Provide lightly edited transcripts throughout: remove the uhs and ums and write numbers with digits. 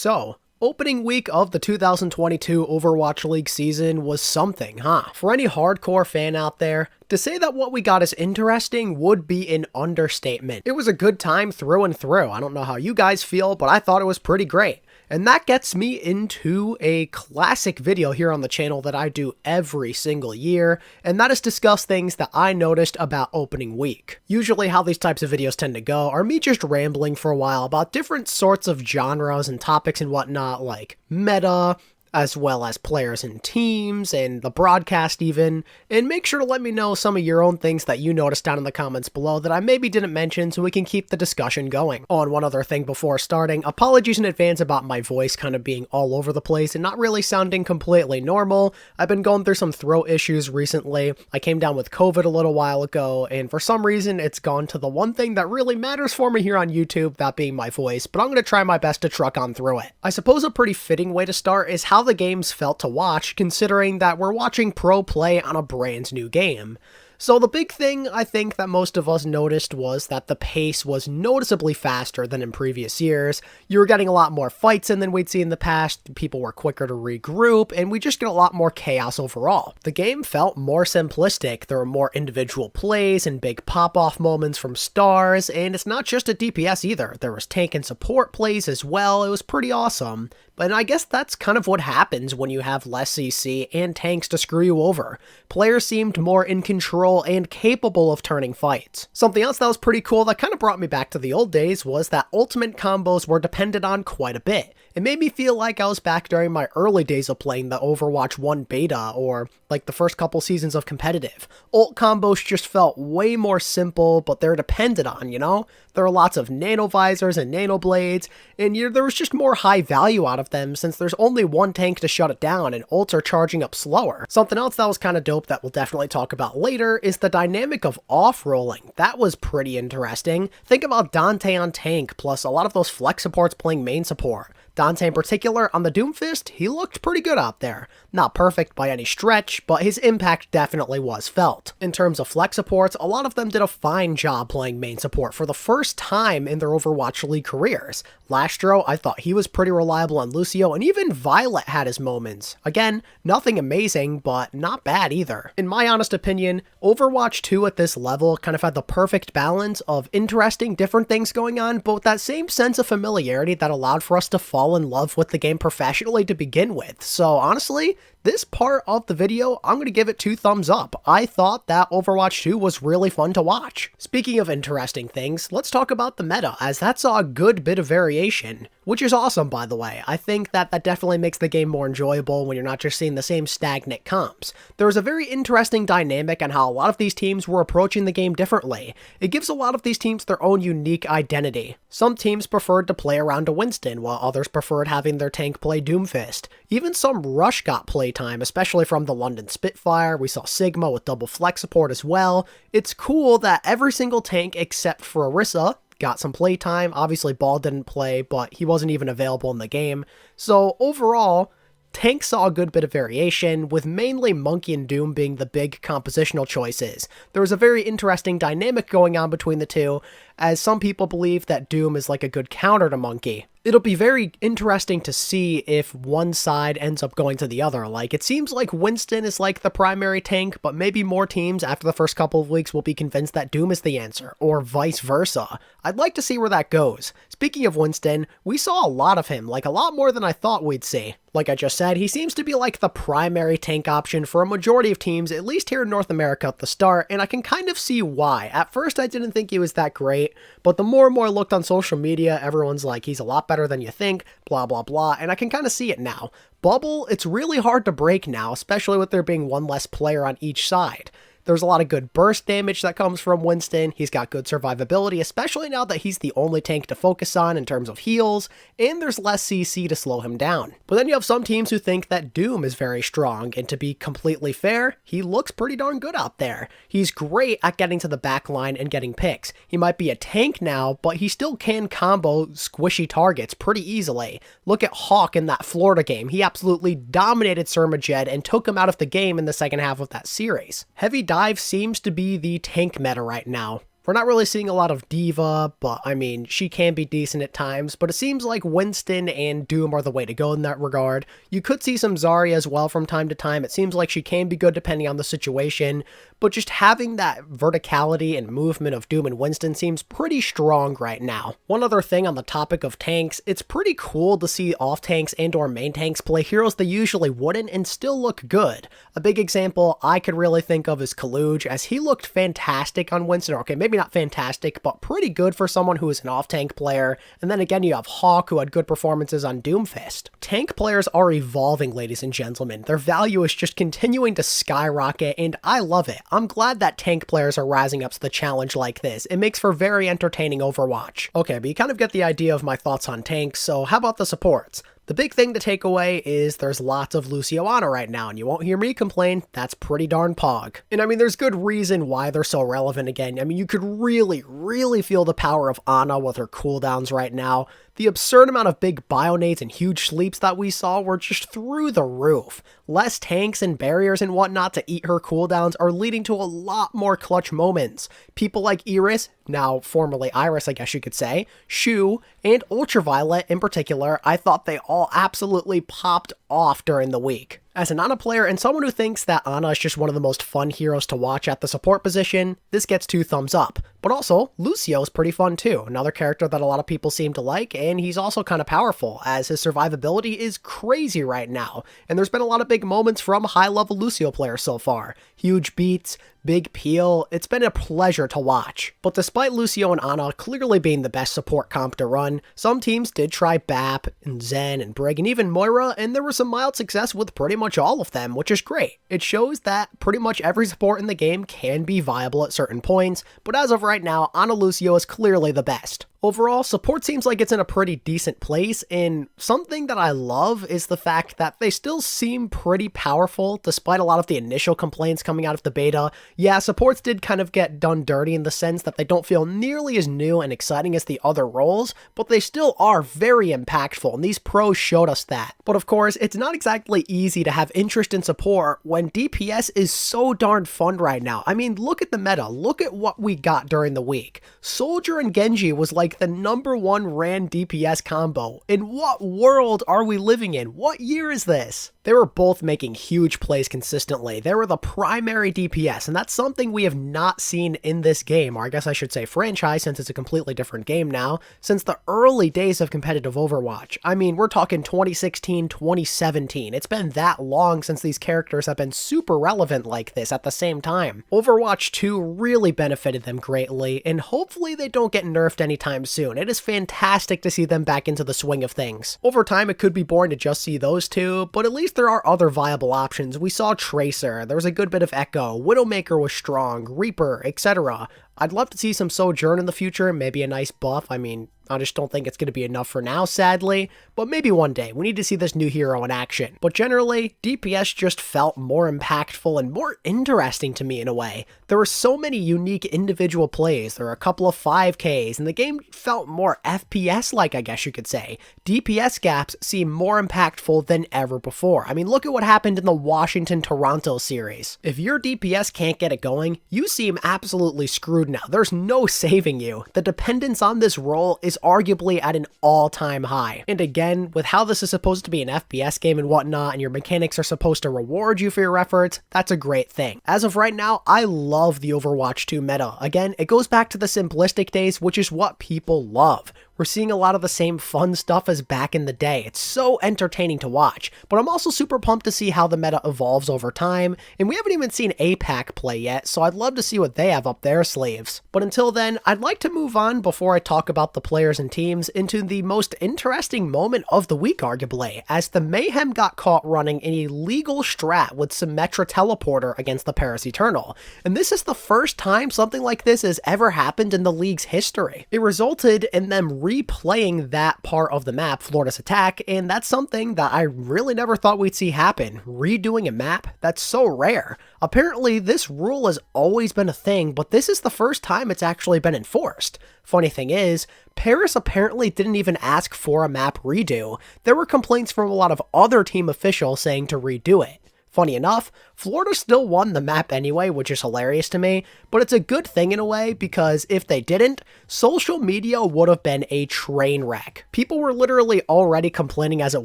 So, opening week of the 2022 Overwatch League season was something, huh? For any hardcore fan out there, to say that what we got is interesting would be an understatement. It was a good time through and through. I don't know how you guys feel, but I thought it was pretty great. And that gets me into a classic video here on the channel that I do every single year, and that is discuss things that I noticed about opening week. Usually how these types of videos tend to go are me just rambling for a while about different sorts of genres and topics and whatnot, like meta, as well as players and teams, and the broadcast even, and make sure to let me know some of your own things that you noticed down in the comments below that I maybe didn't mention so we can keep the discussion going. Oh, and one other thing before starting, apologies in advance about my voice kind of being all over the place and not really sounding completely normal. I've been going through some throat issues recently. I came down with COVID a little while ago, and for some reason it's gone to the one thing that really matters for me here on YouTube, that being my voice, but I'm going to try my best to truck on through it. I suppose a pretty fitting way to start is how the games felt to watch, considering that we're watching pro play on a brand new game. So the big thing I think that most of us noticed was that the pace was noticeably faster than in previous years. You were getting a lot more fights in than we'd see in the past, people were quicker to regroup, and we just get a lot more chaos overall. The game felt more simplistic, there were more individual plays and big pop-off moments from stars, and it's not just a DPS either, there was tank and support plays as well. It was pretty awesome. And I guess that's kind of what happens when you have less CC and tanks to screw you over. Players seemed more in control and capable of turning fights. Something else that was pretty cool that kind of brought me back to the old days was that ultimate combos were dependent on quite a bit. It made me feel like I was back during my early days of playing the Overwatch 1 beta, or like the first couple seasons of competitive. Ult combos just felt way more simple, but they're dependent on, you know? There are lots of nano visors and nano blades, and there was just more high value out of them since there's only one tank to shut it down and ults are charging up slower. Something else that was kind of dope that we'll definitely talk about later is the dynamic of off-rolling. That was pretty interesting. Think about Dante on tank, plus a lot of those flex supports playing main support. Dante in particular, on the Doomfist, he looked pretty good out there. Not perfect by any stretch, but his impact definitely was felt. In terms of flex supports, a lot of them did a fine job playing main support for the first time in their Overwatch League careers. Lastro, I thought he was pretty reliable on Lucio, and even Violet had his moments. Again, nothing amazing, but not bad either. In my honest opinion, Overwatch 2 at this level kind of had the perfect balance of interesting different things going on, but with that same sense of familiarity that allowed for us to fall in love with the game professionally to begin with. So honestly, this part of the video, I'm going to give it 2 thumbs up. I thought that Overwatch 2 was really fun to watch. Speaking of interesting things, let's talk about the meta, as that saw a good bit of variation, which is awesome by the way. I think that definitely makes the game more enjoyable when you're not just seeing the same stagnant comps. There was a very interesting dynamic on how a lot of these teams were approaching the game differently. It gives a lot of these teams their own unique identity. Some teams preferred to play around a Winston, while others preferred having their tank play Doomfist. Even some Rush got playtime, especially from the London Spitfire. We saw Sigma with double flex support as well. It's cool that every single tank except for Orisa got some playtime. Obviously Ball didn't play, but he wasn't even available in the game. So overall, tank saw a good bit of variation, with mainly Monkey and Doom being the big compositional choices. There was a very interesting dynamic going on between the two, as some people believe that Doom is like a good counter to Monkey. It'll be very interesting to see if one side ends up going to the other. Like, it seems like Winston is like the primary tank, but maybe more teams after the first couple of weeks will be convinced that Doom is the answer, or vice versa. I'd like to see where that goes. Speaking of Winston, we saw a lot of him, like a lot more than I thought we'd see. Like I just said, he seems to be like the primary tank option for a majority of teams, at least here in North America at the start, and I can kind of see why. At first I didn't think he was that great, but the more and more I looked on social media, everyone's like, he's a lot better than you think, blah blah blah, and I can kind of see it now. Bubble, it's really hard to break now, especially with there being one less player on each side. There's a lot of good burst damage that comes from Winston. He's got good survivability, especially now that he's the only tank to focus on in terms of heals, and there's less CC to slow him down. But then you have some teams who think that Doom is very strong, and to be completely fair, he looks pretty darn good out there. He's great at getting to the back line and getting picks. He might be a tank now, but he still can combo squishy targets pretty easily. Look at Hawk in that Florida game. He absolutely dominated Surmajed and took him out of the game in the second half of that series. Heavy Dive seems to be the tank meta right now. We're not really seeing a lot of D.Va, but I mean, she can be decent at times, but it seems like Winston and Doom are the way to go in that regard. You could see some Zarya as well from time to time. It seems like she can be good depending on the situation, but just having that verticality and movement of Doom and Winston seems pretty strong right now. One other thing on the topic of tanks, it's pretty cool to see off tanks and or main tanks play heroes they usually wouldn't and still look good. A big example I could really think of is Kaluj, as he looked fantastic on Winston. Okay, maybe not fantastic, but pretty good for someone who is an off-tank player. And then again, you have Hawk, who had good performances on Doomfist. Tank players are evolving, ladies and gentlemen. Their value is just continuing to skyrocket, and I love it. I'm glad that tank players are rising up to the challenge like this. It makes for very entertaining Overwatch. Okay, but you kind of get the idea of my thoughts on tanks, so how about the supports? The big thing to take away is there's lots of alexyOWL right now, and you won't hear me complain, that's pretty darn pog. And I mean, there's good reason why they're so relevant again. I mean, you could really feel the power of Ana with her cooldowns right now. The absurd amount of big bionades and huge sleeps that we saw were just through the roof. Less tanks and barriers and whatnot to eat her cooldowns are leading to a lot more clutch moments. People like Iris, now formerly Iris I guess you could say, Shu, and Ultraviolet in particular, I thought they all absolutely popped off during the week. As an Ana player and someone who thinks that Ana is just one of the most fun heroes to watch at the support position, this gets 2 thumbs up. But also, Lucio is pretty fun too, another character that a lot of people seem to like, and he's also kind of powerful, as his survivability is crazy right now, and there's been a lot of big moments from high-level Lucio players so far. Huge beats, big peel, it's been a pleasure to watch. But despite Lucio and Ana clearly being the best support comp to run, some teams did try BAP, and Zen, and Brig, and even Moira, and there was some mild success with pretty much all of them, which is great. It shows that pretty much every support in the game can be viable at certain points, but as of right now, Ana Lucio is clearly the best. Overall, support seems like it's in a pretty decent place, and something that I love is the fact that they still seem pretty powerful despite a lot of the initial complaints coming out of the beta. Yeah, supports did kind of get done dirty in the sense that they don't feel nearly as new and exciting as the other roles, but they still are very impactful, and these pros showed us that. But of course, it's not exactly easy to have interest in support when DPS is so darn fun right now. I mean, look at the meta, look at what we got during the week. Soldier and Genji was like the #1 ran DPS combo. In what world are we living in? What year is this? They were both making huge plays consistently. They were the primary DPS, and that's something we have not seen in this game, or I guess I should say franchise, since it's a completely different game now, since the early days of competitive Overwatch. I mean, we're talking 2016, 2017. It's been that long since these characters have been super relevant like this at the same time. Overwatch 2 really benefited them greatly, and hopefully they don't get nerfed anytime soon. It is fantastic to see them back into the swing of things. Over time, it could be boring to just see those two, but at least there are other viable options. We saw Tracer, there was a good bit of Echo, Widowmaker was strong, Reaper, etc. I'd love to see some Sojourn in the future, maybe a nice buff. I mean, I just don't think it's going to be enough for now, sadly, but maybe one day. We need to see this new hero in action. But generally, DPS just felt more impactful and more interesting to me in a way. There were so many unique individual plays, there were a couple of 5Ks, and the game felt more FPS-like, I guess you could say. DPS gaps seem more impactful than ever before. I mean, look at what happened in the Washington-Toronto series. If your DPS can't get it going, you seem absolutely screwed now. There's no saving you. The dependence on this role is arguably at an all-time high. And again, with how this is supposed to be an FPS game and whatnot, and your mechanics are supposed to reward you for your efforts, that's a great thing. As of right now, I love the Overwatch 2 meta. Again, it goes back to the simplistic days, which is what people love. We're seeing a lot of the same fun stuff as back in the day. It's so entertaining to watch, but I'm also super pumped to see how the meta evolves over time, and we haven't even seen APAC play yet, so I'd love to see what they have up their sleeves. But until then, I'd like to move on before I talk about the players and teams into the most interesting moment of the week, arguably, as the Mayhem got caught running an illegal strat with Symmetra Teleporter against the Paris Eternal, and this is the first time something like this has ever happened in the league's history. It resulted in them replaying that part of the map, Florida's Attack, and that's something that I really never thought we'd see happen. Redoing a map? That's so rare. Apparently, this rule has always been a thing, but this is the first time it's actually been enforced. Funny thing is, Paris apparently didn't even ask for a map redo. There were complaints from a lot of other team officials saying to redo it. Funny enough, Florida still won the map anyway, which is hilarious to me, but it's a good thing in a way because if they didn't, social media would have been a train wreck. People were literally already complaining as it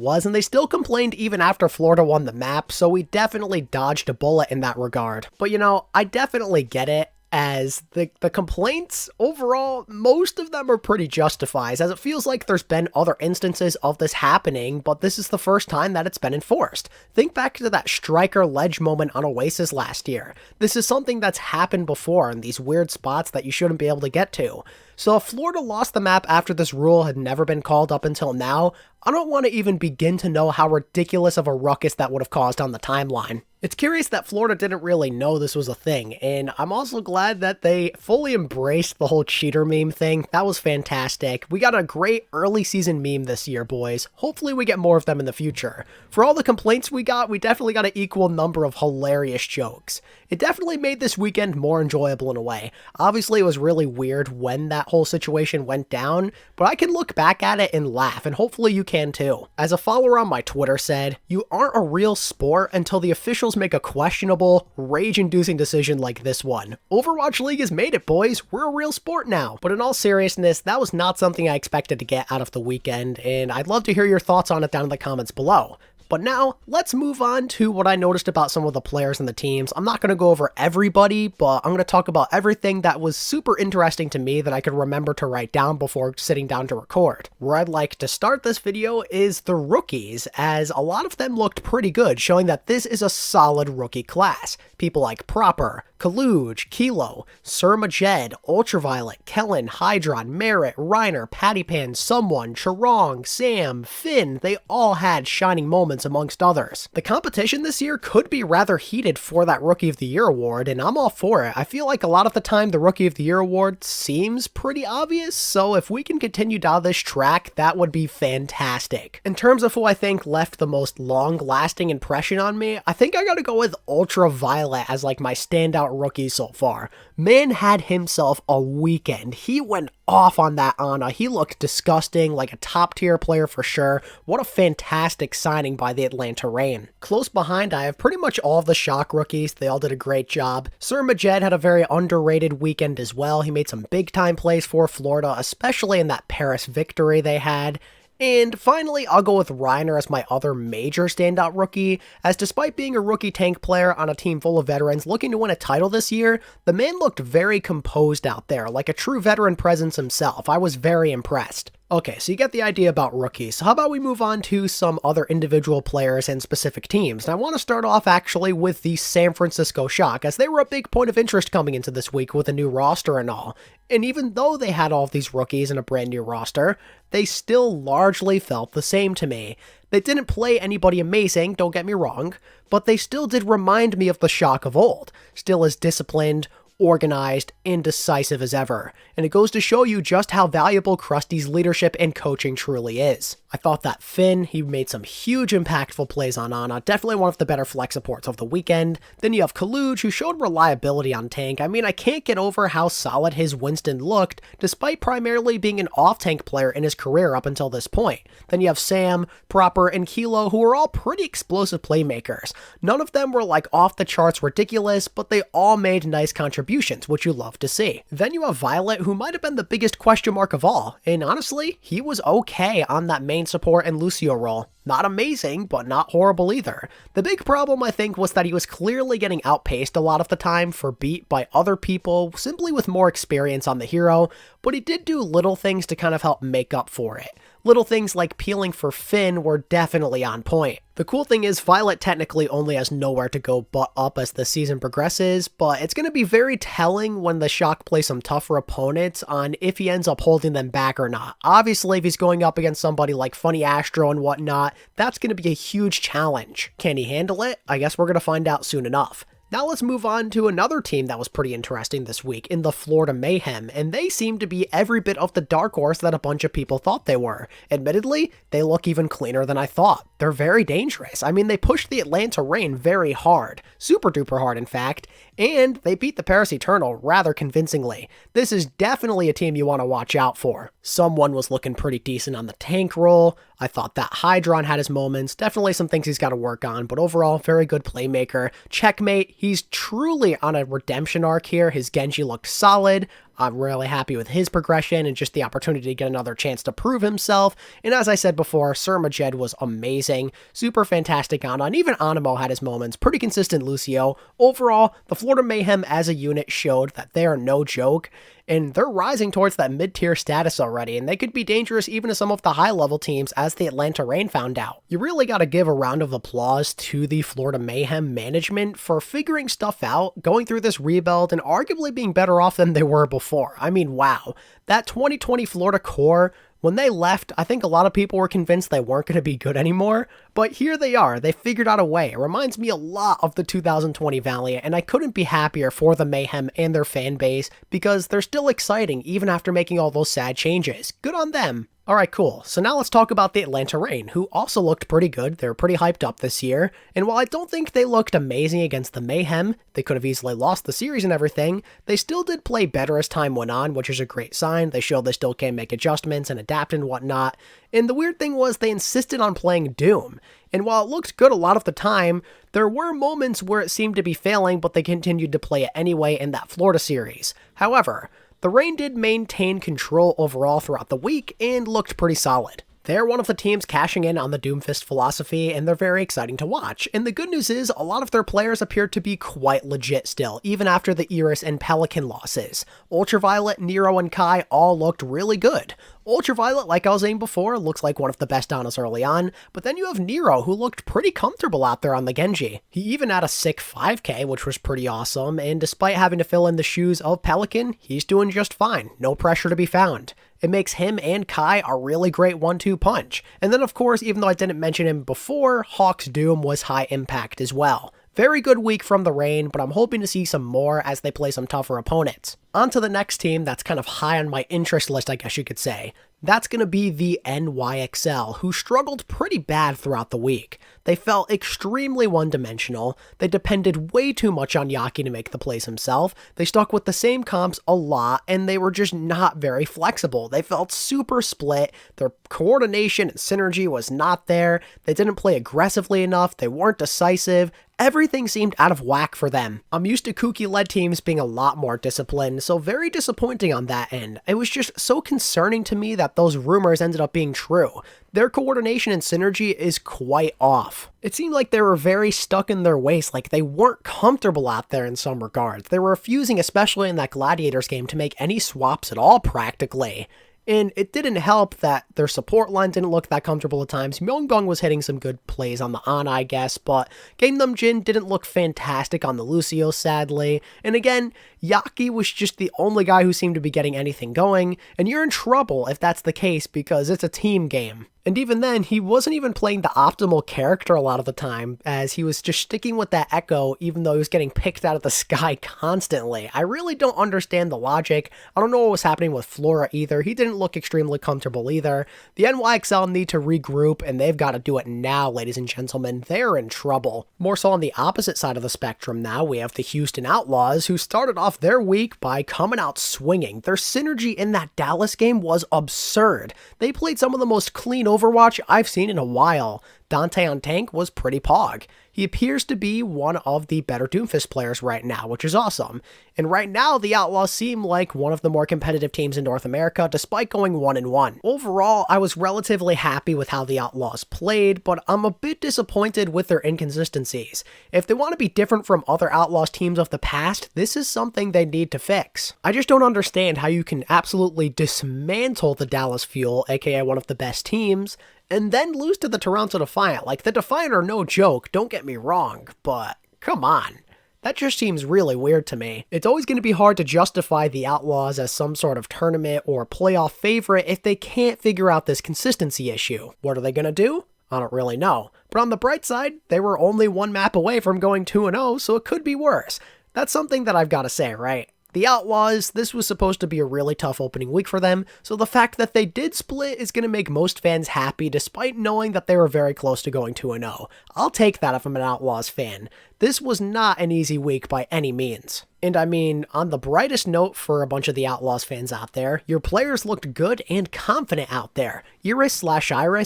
was, and they still complained even after Florida won the map, so we definitely dodged a bullet in that regard. But you know, I definitely get it, as the complaints, overall, most of them are pretty justified, as it feels like there's been other instances of this happening, but this is the first time that it's been enforced. Think back to that striker ledge moment on Oasis last year. This is something that's happened before in these weird spots that you shouldn't be able to get to. So if Florida lost the map after this rule had never been called up until now, I don't want to even begin to know how ridiculous of a ruckus that would have caused on the timeline. It's curious that Florida didn't really know this was a thing, and I'm also glad that they fully embraced the whole cheater meme thing. That was fantastic. We got a great early season meme this year, boys. Hopefully we get more of them in the future. For all the complaints we got, we definitely got an equal number of hilarious jokes. It definitely made this weekend more enjoyable in a way. Obviously it was really weird when that whole situation went down, but I can look back at it and laugh, and hopefully you can too. As a follower on my Twitter said, "You aren't a real sport until the officials make a questionable, rage-inducing decision like this one. Overwatch League has made it, boys. We're a real sport now." But in all seriousness, that was not something I expected to get out of the weekend, and I'd love to hear your thoughts on it down in the comments below. But now, let's move on to what I noticed about some of the players and the teams. I'm not going to go over everybody, but I'm going to talk about everything that was super interesting to me that I could remember to write down before sitting down to record. Where I'd like to start this video is the rookies, as a lot of them looked pretty good, showing that this is a solid rookie class. People like Proper, Kaluj, Kilo, Surmajed, Ultraviolet, Kellen, Hydron, Merritt, Reiner, Pattypan, Someone, Charong, Sam, Finn, they all had shining moments amongst others. The competition this year could be rather heated for that Rookie of the Year award, and I'm all for it. I feel like a lot of the time the Rookie of the Year award seems pretty obvious, so if we can continue down this track, that would be fantastic. In terms of who I think left the most long-lasting impression on me, I think I gotta go with Ultraviolet as like my standout rookie so far. Man had himself a weekend. He went off on that Ana. He looked disgusting, like a top tier player for sure. What a fantastic signing by the Atlanta Reign. Close behind, I have pretty much all of the Shock rookies. They all did a great job. Surmajed had a very underrated weekend as well. He made some big time plays for Florida, especially in that Paris victory they had. And finally, I'll go with Reiner as my other major standout rookie, as despite being a rookie tank player on a team full of veterans looking to win a title this year, the man looked very composed out there, like a true veteran presence himself. I was very impressed. Okay, so you get the idea about rookies, so how about we move on to some other individual players and specific teams. And I want to start off actually with the San Francisco Shock, as they were a big point of interest coming into this week with a new roster and all. And even though they had all of these rookies in a brand new roster, they still largely felt the same to me. They didn't play anybody amazing, don't get me wrong, but they still did remind me of the Shock of old, still as disciplined, organized, and decisive as ever, and it goes to show you just how valuable Krusty's leadership and coaching truly is. I thought that Finn, he made some huge impactful plays on Ana, definitely one of the better flex supports of the weekend. Then you have Kaluj, who showed reliability on tank. I mean, I can't get over how solid his Winston looked, despite primarily being an off-tank player in his career up until this point. Then you have Sam, Proper, and Kilo, who are all pretty explosive playmakers. None of them were like off the charts ridiculous, but they all made nice contributions, which you love to see. Then you have Violet, who might have been the biggest question mark of all, and honestly, he was okay on that main support and Lucio role. Not amazing, but not horrible either. The big problem, I think, was that he was clearly getting outpaced a lot of the time for beat by other people, simply with more experience on the hero, but he did do little things to kind of help make up for it. Little things like peeling for Finn were definitely on point. The cool thing is Violet technically only has nowhere to go but up as the season progresses, but it's going to be very telling when the Shock play some tougher opponents on if he ends up holding them back or not. Obviously, if he's going up against somebody like Funny Astro and whatnot, that's going to be a huge challenge. Can he handle it? I guess we're going to find out soon enough. Now let's move on to another team that was pretty interesting this week in the Florida Mayhem, and they seem to be every bit of the dark horse that a bunch of people thought they were. Admittedly, they look even cleaner than I thought. They're very dangerous. I mean, they pushed the Atlanta Reign very hard, super duper hard in fact, and they beat the Paris Eternal rather convincingly. This is definitely a team you want to watch out for. Someone was looking pretty decent on the tank role. I thought that Hydron had his moments, definitely some things he's got to work on, but overall, very good playmaker. Checkmate, he's truly on a redemption arc here. His Genji looked solid. I'm really happy with his progression and just the opportunity to get another chance to prove himself. And as I said before, Surmajed was amazing, super fantastic on, and even Animo had his moments, pretty consistent Lucio. Overall, the Florida Mayhem as a unit showed that they are no joke, and they're rising towards that mid-tier status already, and they could be dangerous even to some of the high-level teams, as the Atlanta Reign found out. You really got to give a round of applause to the Florida Mayhem management for figuring stuff out, going through this rebuild, and arguably being better off than they were before. I mean, wow. That 2020 Florida core, when they left, I think a lot of people were convinced they weren't going to be good anymore, but here they are. They figured out a way. It reminds me a lot of the 2020 Valiant, and I couldn't be happier for the Mayhem and their fan base because they're still exciting even after making all those sad changes. Good on them. Alright, cool. So now let's talk about the Atlanta Reign, who also looked pretty good. They were pretty hyped up this year, and while I don't think they looked amazing against the Mayhem, they could have easily lost the series and everything, they still did play better as time went on, which is a great sign. They showed they still can make adjustments and adapt and whatnot, and the weird thing was they insisted on playing Doom. And while it looked good a lot of the time, there were moments where it seemed to be failing, but they continued to play it anyway in that Florida series. However, the Reign did maintain control overall throughout the week and looked pretty solid. They're one of the teams cashing in on the Doomfist philosophy, and they're very exciting to watch. And the good news is, a lot of their players appear to be quite legit still, even after the Iris and Pelican losses. Ultraviolet, Nero, and Kai all looked really good. Ultraviolet, like I was saying before, looks like one of the best Donas early on, but then you have Nero, who looked pretty comfortable out there on the Genji. He even had a sick 5k, which was pretty awesome, and despite having to fill in the shoes of Pelican, he's doing just fine. No pressure to be found. It makes him and Kai a really great 1-2 punch. And then of course, even though I didn't mention him before, Hawk's Doom was high impact as well. Very good week from the Reign, but I'm hoping to see some more as they play some tougher opponents. On to the next team that's kind of high on my interest list, I guess you could say. That's going to be the NYXL, who struggled pretty bad throughout the week. They felt extremely one-dimensional, they depended way too much on Yaki to make the plays himself, they stuck with the same comps a lot, and they were just not very flexible. They felt super split, their coordination and synergy was not there, they didn't play aggressively enough, they weren't decisive, everything seemed out of whack for them. I'm used to Kuki-led teams being a lot more disciplined, so very disappointing on that end. It was just so concerning to me that those rumors ended up being true. Their coordination and synergy is quite off. It seemed like they were very stuck in their ways, like they weren't comfortable out there in some regards. They were refusing, especially in that Gladiators game, to make any swaps at all practically. And it didn't help that their support line didn't look that comfortable at times. Myeongbong was hitting some good plays on the Ana, I guess, but Gangnam Jin didn't look fantastic on the Lucio, sadly. And again, Yaki was just the only guy who seemed to be getting anything going, and you're in trouble if that's the case because it's a team game. And even then, he wasn't even playing the optimal character a lot of the time, as he was just sticking with that Echo even though he was getting picked out of the sky constantly. I really don't understand the logic. I don't know what was happening with Flora either. He didn't look extremely comfortable either. The NYXL need to regroup, and they've got to do it now, ladies and gentlemen. They're in trouble. More so on the opposite side of the spectrum now, we have the Houston Outlaws, who started off their week by coming out swinging. Their synergy in that Dallas game was absurd. They played some of the most clean Overwatch I've seen in a while. Dante on tank was pretty pog. He appears to be one of the better Doomfist players right now, which is awesome. And right now, the Outlaws seem like one of the more competitive teams in North America, despite going 1-1. Overall, I was relatively happy with how the Outlaws played, but I'm a bit disappointed with their inconsistencies. If they want to be different from other Outlaws teams of the past, this is something they need to fix. I just don't understand how you can absolutely dismantle the Dallas Fuel, aka one of the best teams, and then lose to the Toronto Defiant. Like, the Defiant are no joke, don't get me wrong, but come on. That just seems really weird to me. It's always going to be hard to justify the Outlaws as some sort of tournament or playoff favorite if they can't figure out this consistency issue. What are they going to do? I don't really know. But on the bright side, they were only one map away from going 2-0, so it could be worse. That's something that I've got to say, right? The Outlaws, this was supposed to be a really tough opening week for them, so the fact that they did split is going to make most fans happy despite knowing that they were very close to going 2-0. I'll take that if I'm an Outlaws fan. This was not an easy week by any means. And I mean, on the brightest note for a bunch of the Outlaws fans out there, your players looked good and confident out there. Iris,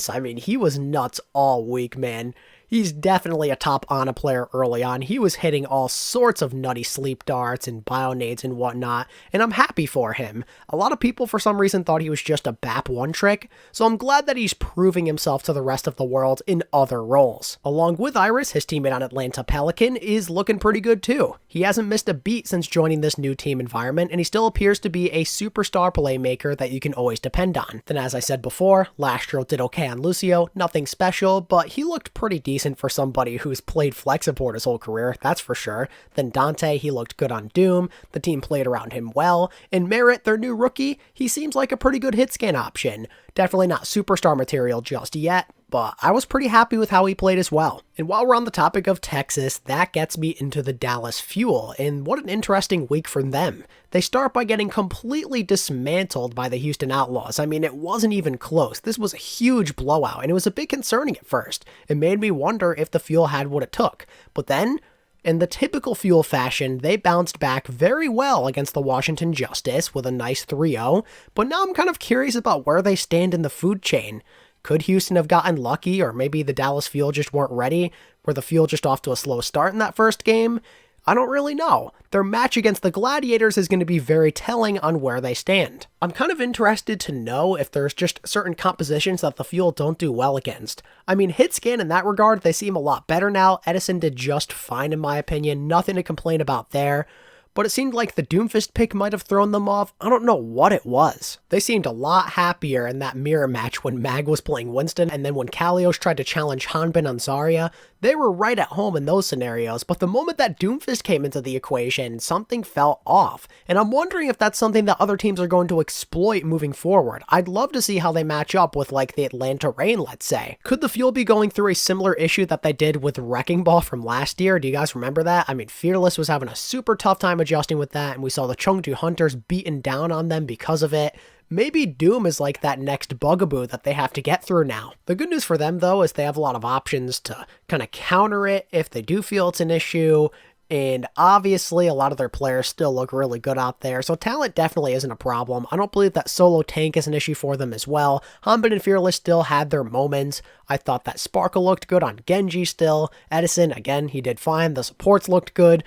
I mean, he was nuts all week, man. He's definitely a top Ana player early on. He was hitting all sorts of nutty sleep darts and bionades and whatnot, and I'm happy for him. A lot of people for some reason thought he was just a BAP one trick, so I'm glad that he's proving himself to the rest of the world in other roles. Along with Iris, his teammate on Atlanta Pelican is looking pretty good too. He hasn't missed a beat since joining this new team environment, and he still appears to be a superstar playmaker that you can always depend on. Then as I said before, Lastro did okay on Lucio, nothing special, but he looked pretty decent for somebody who's played flex support his whole career, that's for sure. Then Dante, he looked good on Doom, the team played around him well, and Merritt, their new rookie, he seems like a pretty good hit scan option. Definitely not superstar material just yet, but I was pretty happy with how he played as well. And while we're on the topic of Texas, that gets me into the Dallas Fuel, and what an interesting week for them. They start by getting completely dismantled by the Houston Outlaws. I mean, it wasn't even close. This was a huge blowout, and it was a bit concerning at first. It made me wonder if the Fuel had what it took. But then, in the typical Fuel fashion, they bounced back very well against the Washington Justice with a nice 3-0, but now I'm kind of curious about where they stand in the food chain. Could Houston have gotten lucky, or maybe the Dallas Fuel just weren't ready? Were the Fuel just off to a slow start in that first game? I don't really know. Their match against the Gladiators is going to be very telling on where they stand. I'm kind of interested to know if there's just certain compositions that the Fuel don't do well against. I mean, hit scan in that regard, they seem a lot better now. Edison did just fine in my opinion, nothing to complain about there. But it seemed like the Doomfist pick might have thrown them off. I don't know what it was. They seemed a lot happier in that mirror match when Mag was playing Winston, and then when Kalios tried to challenge Hanbin on Zarya. They were right at home in those scenarios, but the moment that Doomfist came into the equation, something fell off. And I'm wondering if that's something that other teams are going to exploit moving forward. I'd love to see how they match up with like the Atlanta Reign, let's say. Could the Fuel be going through a similar issue that they did with Wrecking Ball from last year? Do you guys remember that? I mean, Fearless was having a super tough time adjusting with that, and we saw the Chengdu Hunters beaten down on them because of it. Maybe Doom is like that next bugaboo that they have to get through now. The good news for them, though, is they have a lot of options to kind of counter it if they do feel it's an issue. And obviously, a lot of their players still look really good out there, so talent definitely isn't a problem. I don't believe that solo tank is an issue for them as well. Hanbin and Fearless still had their moments. I thought that Sparkle looked good on Genji still. Edison, again, he did fine. The supports looked good.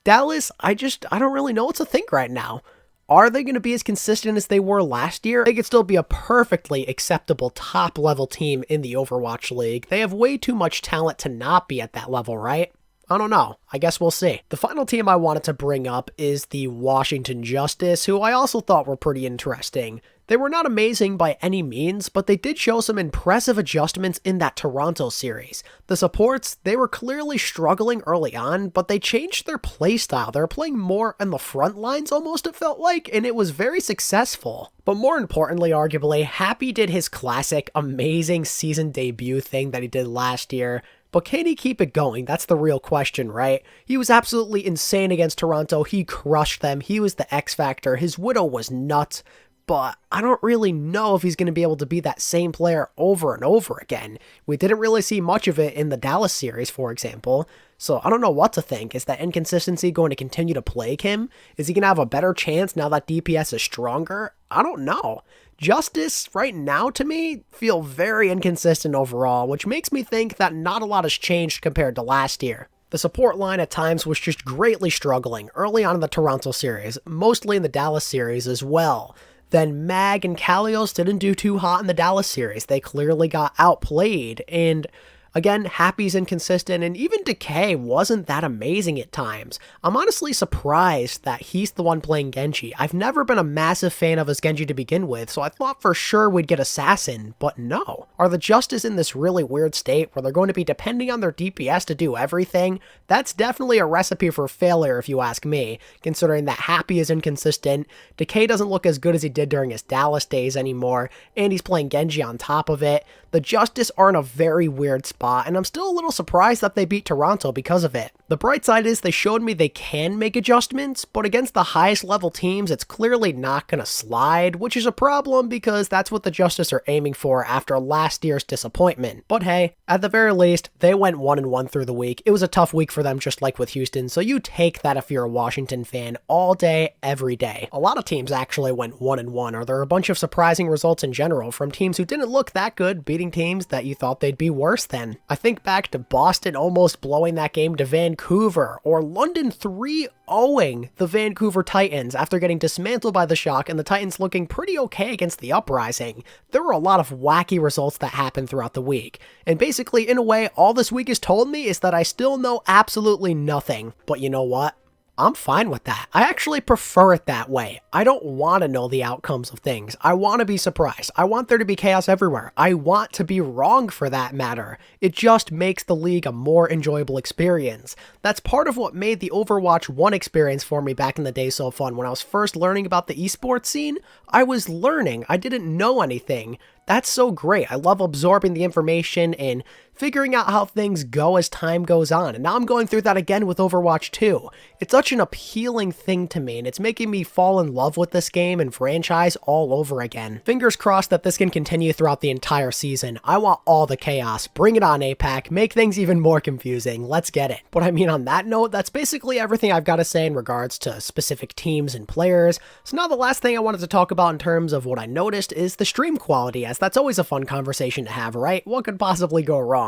Dallas, I don't really know what to think right now. Are they going to be as consistent as they were last year? They could still be a perfectly acceptable top-level team in the Overwatch League. They have way too much talent to not be at that level, right? I don't know. I guess we'll see. The final team I wanted to bring up is the Washington Justice, who I also thought were pretty interesting. They were not amazing by any means, but they did show some impressive adjustments in that Toronto series. The supports, they were clearly struggling early on, but they changed their playstyle. They were playing more on the front lines almost, it felt like, and it was very successful. But more importantly, arguably, Happy did his classic, amazing season debut thing that he did last year. But can he keep it going? That's the real question, right? He was absolutely insane against Toronto. He crushed them. He was the X Factor. His Widow was nuts. But I don't really know if he's going to be able to be that same player over and over again. We didn't really see much of it in the Dallas series, for example. So I don't know what to think. Is that inconsistency going to continue to plague him? Is he going to have a better chance now that DPS is stronger? I don't know. Justice, right now, to me, feel very inconsistent overall, which makes me think that not a lot has changed compared to last year. The support line at times was just greatly struggling early on in the Toronto series, mostly in the Dallas series as well. Then Mag and Kalios didn't do too hot in the Dallas series. They clearly got outplayed, and again, Happy's inconsistent, and even Decay wasn't that amazing at times. I'm honestly surprised that he's the one playing Genji. I've never been a massive fan of his Genji to begin with, so I thought for sure we'd get Assassin, but no. Are the Justice in this really weird state where they're going to be depending on their DPS to do everything? That's definitely a recipe for failure if you ask me, considering that Happy is inconsistent, Decay doesn't look as good as he did during his Dallas days anymore, and he's playing Genji on top of it. The Justice are in a very weird spot, and I'm still a little surprised that they beat Toronto because of it. The bright side is they showed me they can make adjustments, but against the highest level teams, it's clearly not going to slide, which is a problem because that's what the Justice are aiming for after last year's disappointment. But hey, at the very least, they went 1-1 through the week. It was a tough week for them just like with Houston, so you take that if you're a Washington fan all day, every day. A lot of teams actually went 1-1, or there are a bunch of surprising results in general from teams who didn't look that good beating teams that you thought they'd be worse than. I think back to Boston almost blowing that game to Vancouver, or London 3-0ing the Vancouver Titans after getting dismantled by the Shock and the Titans looking pretty okay against the Uprising. There were a lot of wacky results that happened throughout the week, and basically in a way all this week has told me is that I still know absolutely nothing. But you know what? I'm fine with that. I actually prefer it that way. I don't want to know the outcomes of things. I want to be surprised. I want there to be chaos everywhere. I want to be wrong for that matter. It just makes the league a more enjoyable experience. That's part of what made the Overwatch 1 experience for me back in the day so fun. When I was first learning about the esports scene, I was learning. I didn't know anything. That's so great. I love absorbing the information and figuring out how things go as time goes on. And now I'm going through that again with Overwatch 2. It's such an appealing thing to me, and it's making me fall in love with this game and franchise all over again. Fingers crossed that this can continue throughout the entire season. I want all the chaos. Bring it on, APAC. Make things even more confusing. Let's get it. But I mean, on that note, that's basically everything I've got to say in regards to specific teams and players. So now the last thing I wanted to talk about in terms of what I noticed is the stream quality, as that's always a fun conversation to have, right? What could possibly go wrong?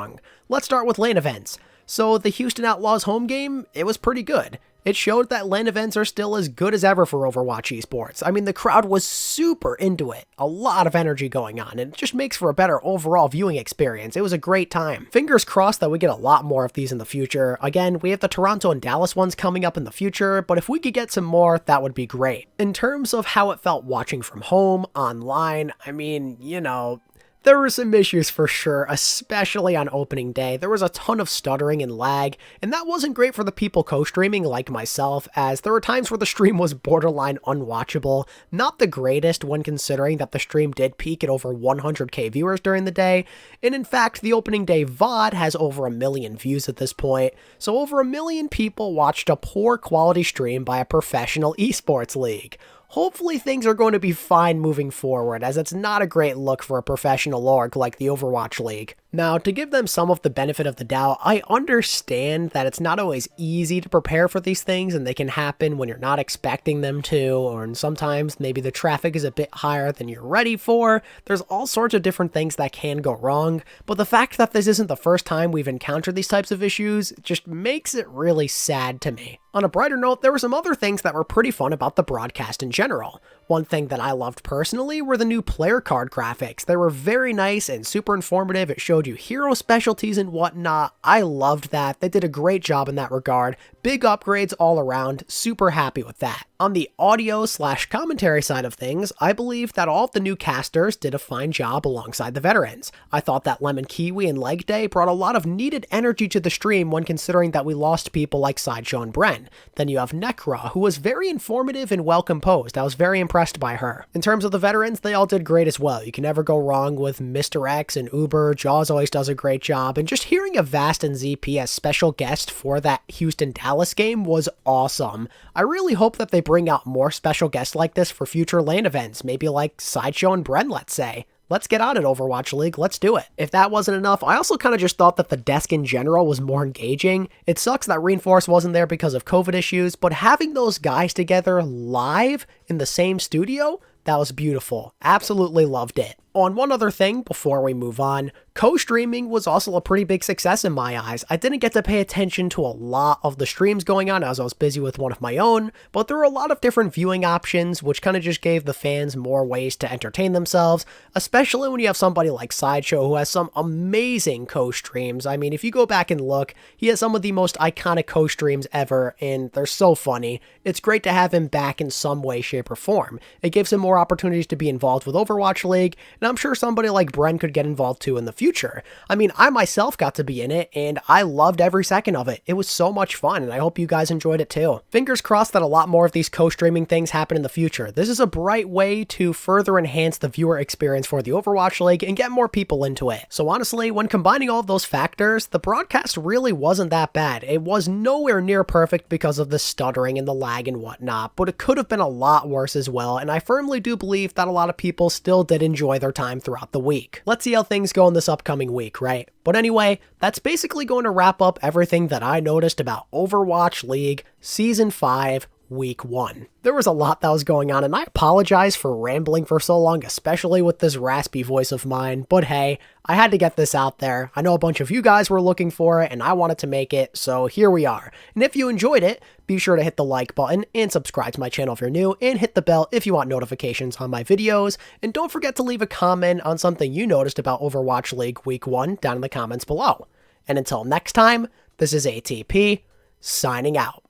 Let's start with LAN events. So the Houston Outlaws home game, it was pretty good. It showed that LAN events are still as good as ever for Overwatch Esports. I mean, the crowd was super into it. A lot of energy going on, and it just makes for a better overall viewing experience. It was a great time. Fingers crossed that we get a lot more of these in the future. Again, we have the Toronto and Dallas ones coming up in the future, but if we could get some more, that would be great. In terms of how it felt watching from home, online, I mean, you know, there were some issues for sure, especially on opening day. There was a ton of stuttering and lag, and that wasn't great for the people co-streaming like myself, as there were times where the stream was borderline unwatchable. Not the greatest when considering that the stream did peak at over 100k viewers during the day, and in fact, the opening day VOD has over 1 million views at this point, so over 1 million people watched a poor quality stream by a professional esports league. Hopefully things are going to be fine moving forward, as it's not a great look for a professional org like the Overwatch League. Now, to give them some of the benefit of the doubt, I understand that it's not always easy to prepare for these things, and they can happen when you're not expecting them to, or sometimes maybe the traffic is a bit higher than you're ready for. There's all sorts of different things that can go wrong, but the fact that this isn't the first time we've encountered these types of issues just makes it really sad to me. On a brighter note, there were some other things that were pretty fun about the broadcast in general. One thing that I loved personally were the new player card graphics. They were very nice and super informative. It showed you hero specialties and whatnot. I loved that. They did a great job in that regard. Big upgrades all around. Super happy with that. On the audio/commentary side of things, I believe that all of the new casters did a fine job alongside the veterans. I thought that Lemon Kiwi and Leg Day brought a lot of needed energy to the stream when considering that we lost people like Sideshow and Bren. Then you have Necra, who was very informative and well composed. I was very impressed by her. In terms of the veterans, they all did great as well. You can never go wrong with Mr. X and Uber. Jaws always does a great job, and just hearing Avast and ZP as special guests for that Houston-Dallas game was awesome. I really hope that they bring out more special guests like this for future LAN events, maybe like Sideshow and Bren, let's say. Let's get on it, Overwatch League. Let's do it. If that wasn't enough, I also kind of just thought that the desk in general was more engaging. It sucks that Reinforce wasn't there because of COVID issues, but having those guys together live in the same studio, that was beautiful. Absolutely loved it. On one other thing before we move on, co-streaming was also a pretty big success in my eyes. I didn't get to pay attention to a lot of the streams going on as I was busy with one of my own, but there were a lot of different viewing options, which kind of just gave the fans more ways to entertain themselves, especially when you have somebody like Sideshow who has some amazing co-streams. I mean, if you go back and look, he has some of the most iconic co-streams ever, and they're so funny. It's great to have him back in some way, shape, or form. It gives him more opportunities to be involved with Overwatch League, and I'm sure somebody like Bren could get involved too in the future. future. I mean, I myself got to be in it, and I loved every second of it. It was so much fun, and I hope you guys enjoyed it too. Fingers crossed that a lot more of these co-streaming things happen in the future. This is a bright way to further enhance the viewer experience for the Overwatch League and get more people into it. So honestly, when combining all of those factors, the broadcast really wasn't that bad. It was nowhere near perfect because of the stuttering and the lag and whatnot, but it could have been a lot worse as well, and I firmly do believe that a lot of people still did enjoy their time throughout the week. Let's see how things go in this upcoming week, right? But anyway, that's basically going to wrap up everything that I noticed about Overwatch League Season 5 Week 1. There was a lot that was going on, and I apologize for rambling for so long, especially with this raspy voice of mine, but hey, I had to get this out there. I know a bunch of you guys were looking for it, and I wanted to make it, so here we are. And if you enjoyed it, be sure to hit the like button and subscribe to my channel if you're new, and hit the bell if you want notifications on my videos, and don't forget to leave a comment on something you noticed about Overwatch League Week 1 down in the comments below. And until next time, this is ATP, signing out.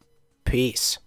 Peace.